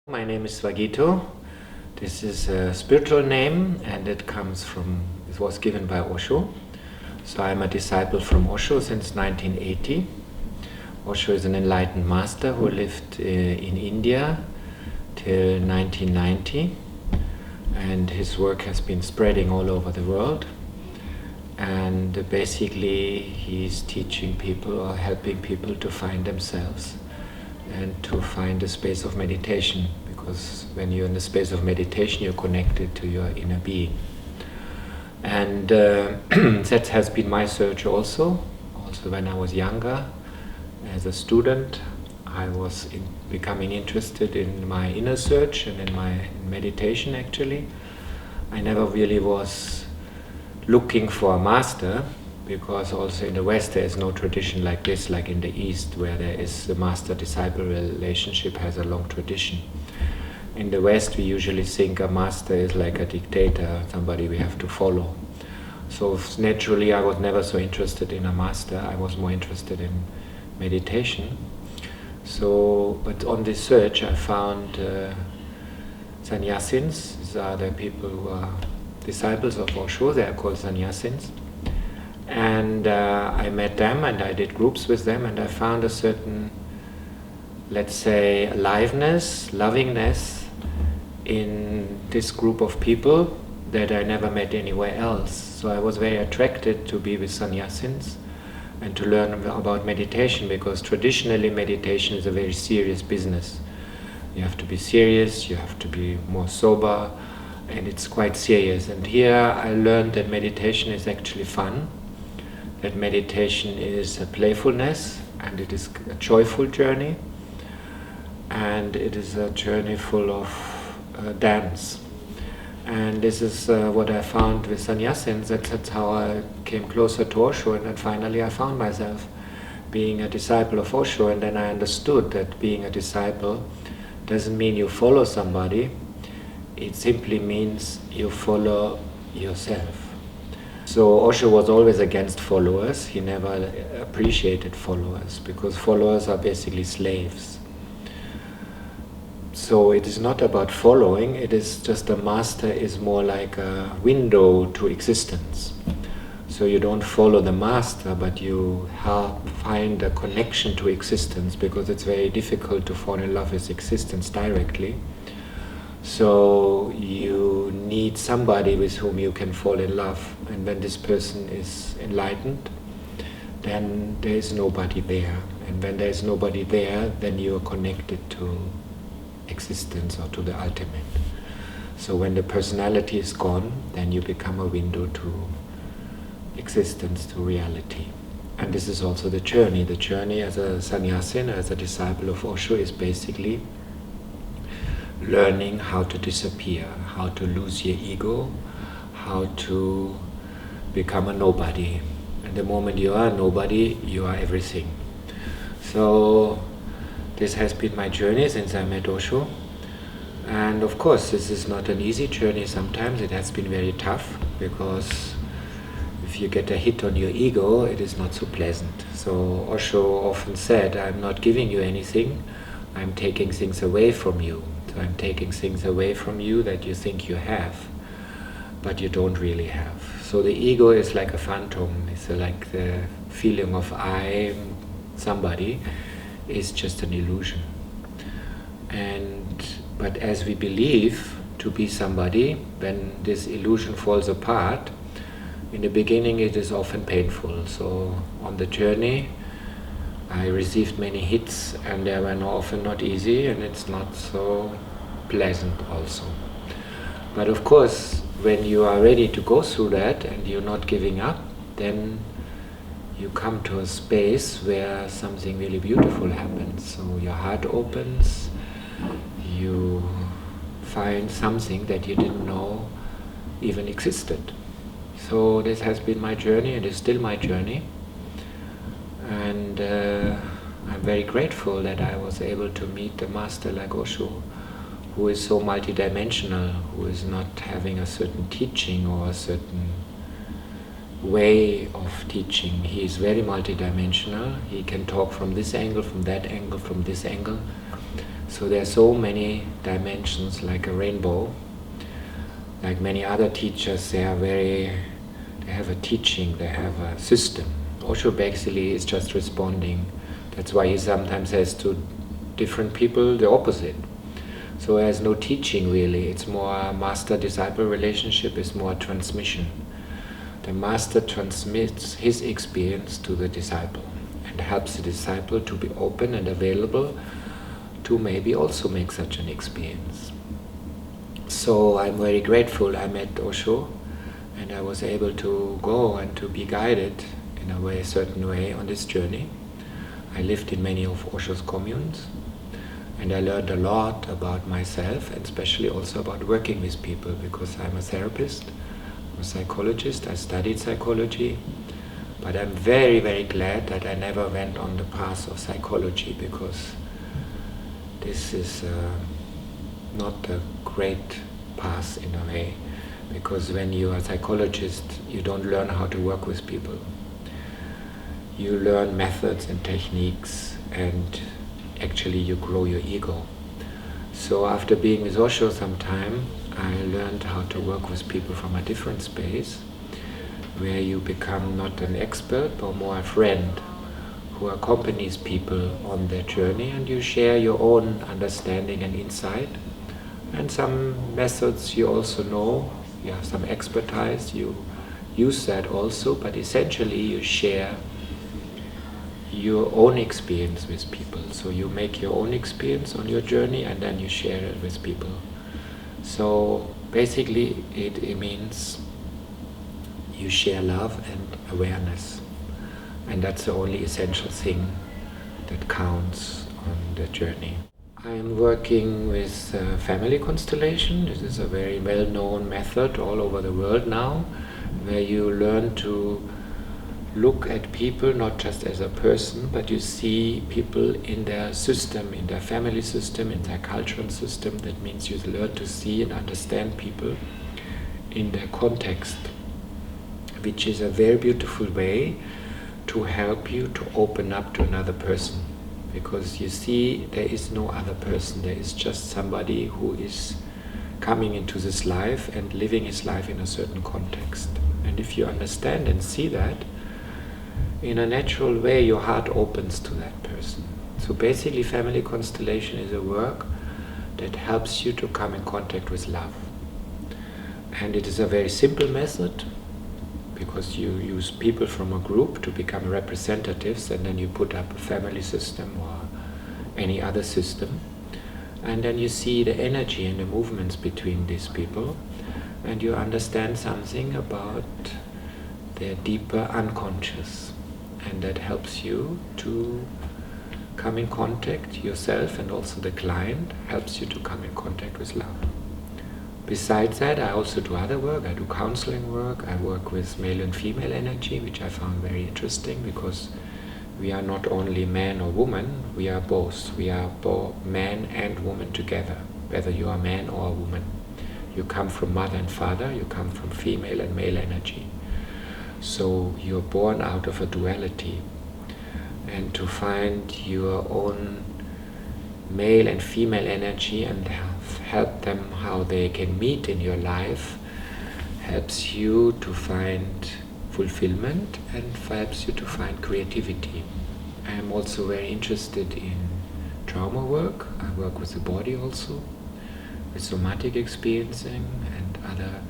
My name is Svagito. This is a spiritual name and it was given by Osho. So I'm a disciple from Osho since 1980. Osho is an enlightened master who lived in India till 1990, and his work has been spreading all over the world. And basically he's teaching people or helping people to find themselves and to find a space of meditation, because when you're in the space of meditation you're connected to your inner being. And that has been my search also when I was younger. As a student I was becoming interested in my inner search and in my meditation. Actually, I never really was looking for a master, because also in the West there is no tradition like this, like in the East, where there is the master-disciple relationship has a long tradition. In the West we usually think a master is like a dictator, somebody we have to follow. So naturally I was never so interested in a master, I was more interested in meditation. But on this search I found sannyasins. These are the people who are disciples of Osho, they are called sannyasins. And I met them and I did groups with them, and I found a certain, let's say, aliveness, lovingness in this group of people that I never met anywhere else. So I was very attracted to be with sannyasins and to learn about meditation, because traditionally meditation is a very serious business. You have to be serious, you have to be more sober, and it's quite serious. And here I learned that meditation is actually fun, that meditation is a playfulness, and it is a joyful journey, and it is a journey full of dance. And this is what I found with sannyasins. That's how I came closer to Osho, and then finally I found myself being a disciple of Osho. And then I understood that being a disciple doesn't mean you follow somebody, it simply means you follow yourself. So Osho was always against followers. He never appreciated followers, because followers are basically slaves. So it is not about following, it is just a master is more like a window to existence. So you don't follow the master, but you help find a connection to existence, because it's very difficult to fall in love with existence directly. So you need somebody with whom you can fall in love, and when this person is enlightened, then there is nobody there, and when there is nobody there, then you are connected to existence or to the ultimate. So when the personality is gone, then you become a window to existence, to reality. And this is also the journey. The journey as a sannyasin, as a disciple of Osho, is basically learning how to disappear, how to lose your ego, how to become a nobody. And the moment you are a nobody, you are everything. So this has been my journey since I met Osho. And of course this is not an easy journey. Sometimes it has been very tough, because if you get a hit on your ego, it is not so pleasant. So Osho often said, I'm not giving you anything, I'm taking things away from you. So I'm taking things away from you that you think you have, but you don't really have. So the ego is like a phantom. It's like the feeling of I'm somebody is just an illusion. But as we believe to be somebody, when this illusion falls apart, in the beginning it is often painful. So on the journey I received many hits, and they were often not easy, and it's not so pleasant also. But of course, when you are ready to go through that and you're not giving up, then you come to a space where something really beautiful happens. So your heart opens, you find something that you didn't know even existed. So this has been my journey, and is still my journey. And I'm very grateful that I was able to meet a master like Osho, who is so multidimensional, who is not having a certain teaching or a certain way of teaching. He is very multidimensional. He can talk from this angle, from that angle, from this angle. So there are so many dimensions, like a rainbow. Like many other teachers, they have a teaching, they have a system. Osho basically is just responding. That's why he sometimes says to different people the opposite. So there's no teaching really, it's more a master-disciple relationship, it's more a transmission. The master transmits his experience to the disciple and helps the disciple to be open and available to maybe also make such an experience. So I'm very grateful I met Osho and I was able to go and to be guided in a certain way on this journey. I lived in many of Osho's communes and I learned a lot about myself and especially also about working with people, because I'm a therapist, I'm a psychologist, I studied psychology, but I'm very, very glad that I never went on the path of psychology, because this is not a great path in a way, because when you are a psychologist you don't learn how to work with people. You learn methods and techniques and actually you grow your ego. So after being with Osho some time, I learned how to work with people from a different space, where you become not an expert but more a friend who accompanies people on their journey, and you share your own understanding and insight. And some methods you also know, you have some expertise, you use that also, but essentially you share your own experience with people. So you make your own experience on your journey and then you share it with people. So basically it means you share love and awareness, and that's the only essential thing that counts on the journey. I am working with family constellation. This is a very well-known method all over the world now, where you learn to look at people not just as a person, but you see people in their system, in their family system, in their cultural system. That means you learn to see and understand people in their context, which is a very beautiful way to help you to open up to another person. Because you see, there is no other person, there is just somebody who is coming into this life and living his life in a certain context. And if you understand and see that, in a natural way your heart opens to that person. So basically family constellation is a work that helps you to come in contact with love. And it is a very simple method, because you use people from a group to become representatives, and then you put up a family system or any other system, and then you see the energy and the movements between these people, and you understand something about their deeper unconscious, and that helps you to come in contact yourself, and also the client helps you to come in contact with love. Besides that, I also do other work. I do counseling work. I work with male and female energy, which I found very interesting, because we are not only man or woman, we are both. We are both man and woman together, whether you are man or a woman. You come from mother and father, you come from female and male energy. So you're born out of a duality. And to find your own male and female energy and help them how they can meet in your life helps you to find fulfillment and helps you to find creativity. I am also very interested in trauma work. I work with the body also, with somatic experiencing and other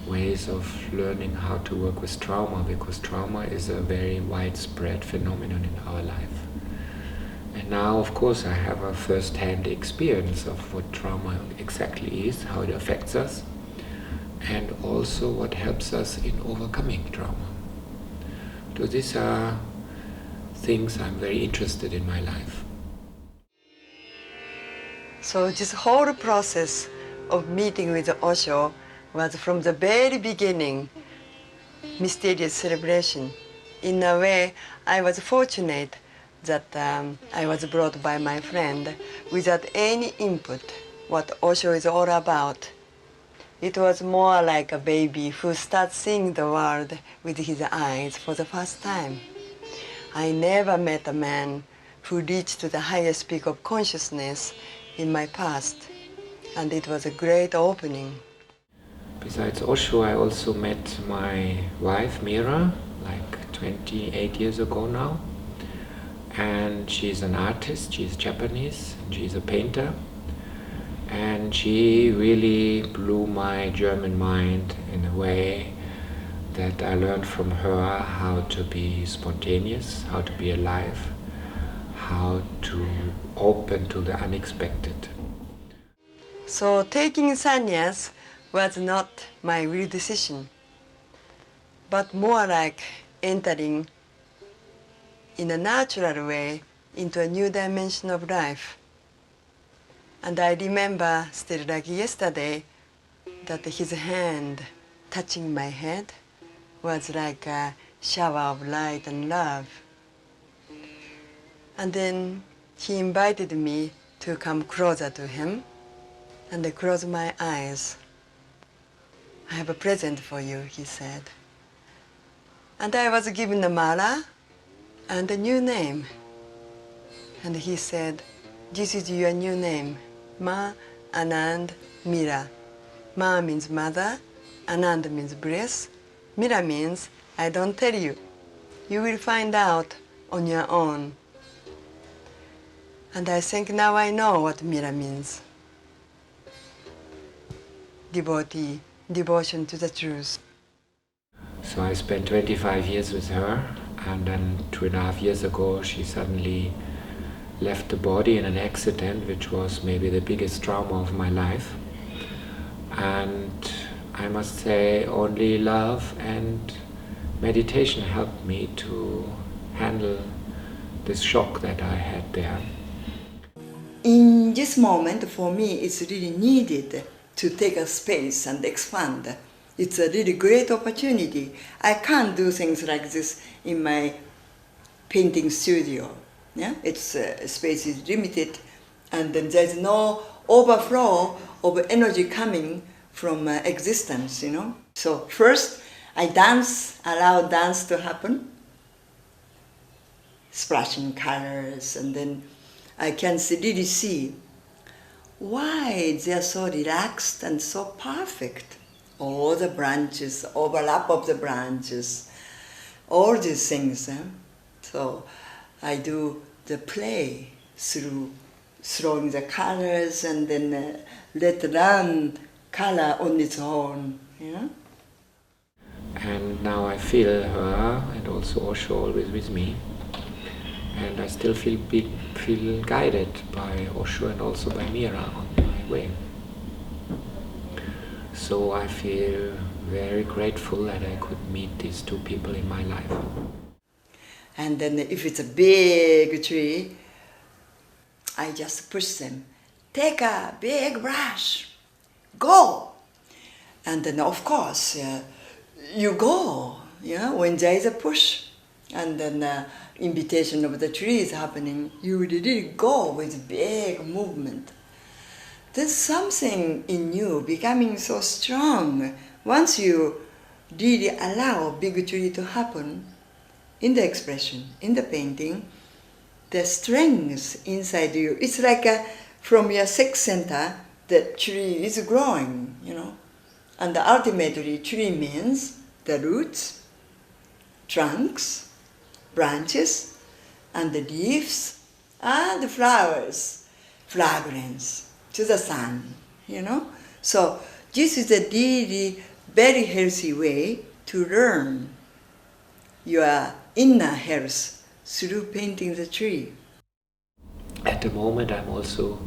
ways of learning how to work with trauma, because trauma is a very widespread phenomenon in our life. And now, of course, I have a first-hand experience of what trauma exactly is, how it affects us, and also what helps us in overcoming trauma. So these are things I'm very interested in my life. So this whole process of meeting with Osho was from the very beginning mysterious celebration. In a way, I was fortunate that I was brought by my friend without any input what Osho is all about. It was more like a baby who starts seeing the world with his eyes for the first time. I never met a man who reached to the highest peak of consciousness in my past, and it was a great opening. Besides Osho, I also met my wife Meera like 28 years ago now, and she's an artist, she's Japanese, she's a painter, and she really blew my German mind in a way that I learned from her how to be spontaneous, how to be alive, how to open to the unexpected. So taking sannyas was not my real decision, but more like entering in a natural way into a new dimension of life. And I remember still like yesterday that his hand touching my head was like a shower of light and love. And then he invited me to come closer to him, and I closed my eyes. "I have a present for you," he said. And I was given a mala and a new name. And he said, "This is your new name, Ma Anand Meera." Ma means mother, Anand means bliss, Meera means I don't tell you. You will find out on your own. And I think now I know what Meera means. Devotee, devotion to the truth. So I spent 25 years with her, and then 2.5 years ago she suddenly left the body in an accident, which was maybe the biggest trauma of my life. And I must say only love and meditation helped me to handle this shock that I had there. In this moment, for me, it's really needed to take a space and expand. It's a really great opportunity. I can't do things like this in my painting studio. Yeah? Its space is limited, and then there's no overflow of energy coming from existence, you know. So first, I dance, allow dance to happen, splashing colors, and then I can really see why they're so relaxed and so perfect. All the branches, overlap of the branches, all these things. So I do the play through throwing the colors and then let run color on its own. Yeah? And now I feel her and also Osho always with me. And I still feel guided by Osho and also by Meera on my way. So I feel very grateful that I could meet these two people in my life. And then if it's a big tree, I just push them. Take a big brush, go! And then of course, you go, when there is a push. And then invitation of the tree is happening, you really go with big movement. There's something in you becoming so strong. Once you really allow big tree to happen, in the expression, in the painting, the strength inside you, it's like from your sixth center, the tree is growing, And ultimately, tree means the roots, trunks, branches, and the leaves, and the flowers, fragrance to the sun, So this is a really very healthy way to learn your inner health through painting the tree. At the moment I'm also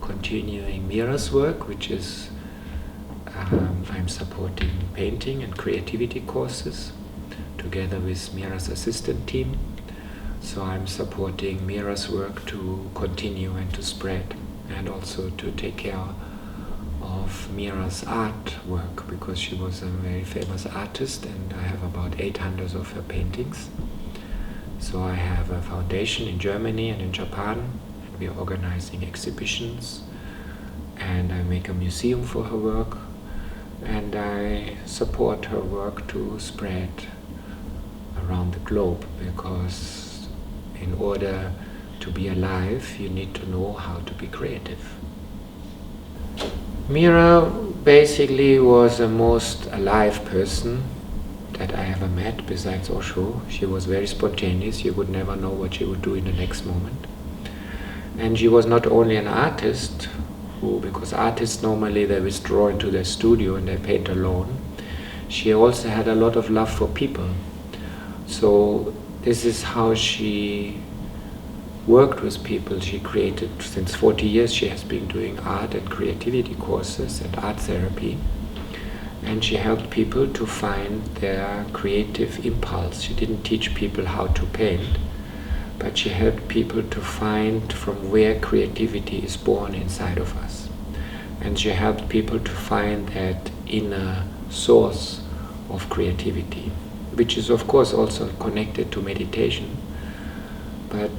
continuing Meera's work, which is I'm supporting painting and creativity courses together with Meera's assistant team. So I'm supporting Meera's work to continue and to spread, and also to take care of Meera's artwork, because she was a very famous artist and I have about 800 of her paintings. So I have a foundation in Germany and in Japan, and we are organizing exhibitions, and I make a museum for her work, and I support her work to spread around the globe, because in order to be alive you need to know how to be creative. Meera basically was the most alive person that I ever met besides Osho. She was very spontaneous. You would never know what she would do in the next moment. And she was not only an artist, because artists normally they withdraw into their studio and they paint alone. She also had a lot of love for people. So this is how she worked with people. She created, since 40 years she has been doing art and creativity courses and art therapy. And she helped people to find their creative impulse. She didn't teach people how to paint, but she helped people to find from where creativity is born inside of us. And she helped people to find that inner source of creativity, which is of course also connected to meditation. But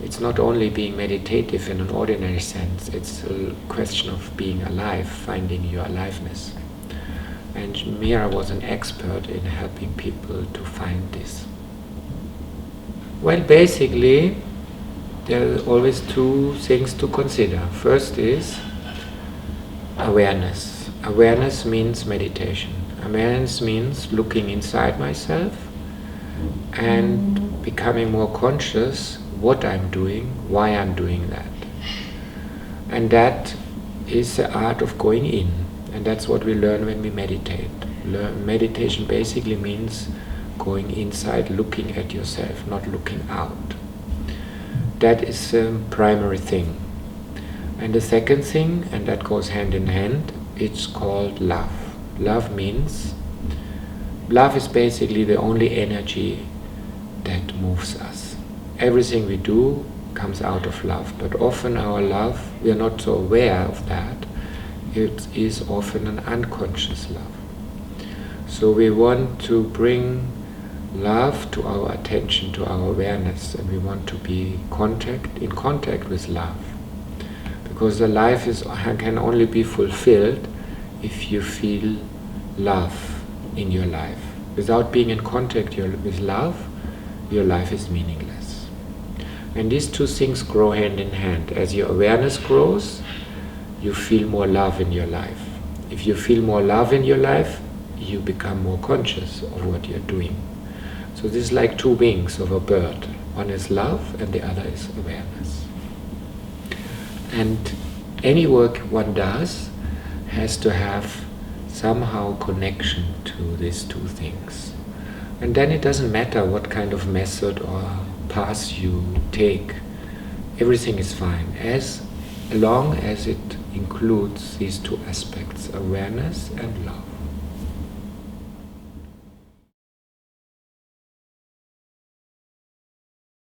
it's not only being meditative in an ordinary sense, it's a question of being alive, finding your aliveness. And Meera was an expert in helping people to find this. Well, basically, there are always two things to consider. First is awareness. Awareness means meditation. Awareness means looking inside myself and becoming more conscious what I'm doing, why I'm doing that. And that is the art of going in. And that's what we learn when we meditate. Meditation basically means going inside, looking at yourself, not looking out. That is the primary thing. And the second thing, and that goes hand in hand, it's called love. Love is basically the only energy that moves us. Everything we do comes out of love, but often our love, we are not so aware of that. It is often an unconscious love. So we want to bring love to our attention, to our awareness, and we want to be in contact with love. Because the life can only be fulfilled if you feel love in your life. Without being in contact with love, your life is meaningless. And these two things grow hand in hand. As your awareness grows, you feel more love in your life. If you feel more love in your life, you become more conscious of what you're doing. So this is like two wings of a bird. One is love and the other is awareness. And any work one does has to have somehow connection to these two things. And then it doesn't matter what kind of method or path you take. Everything is fine, as long as it includes these two aspects, awareness and love.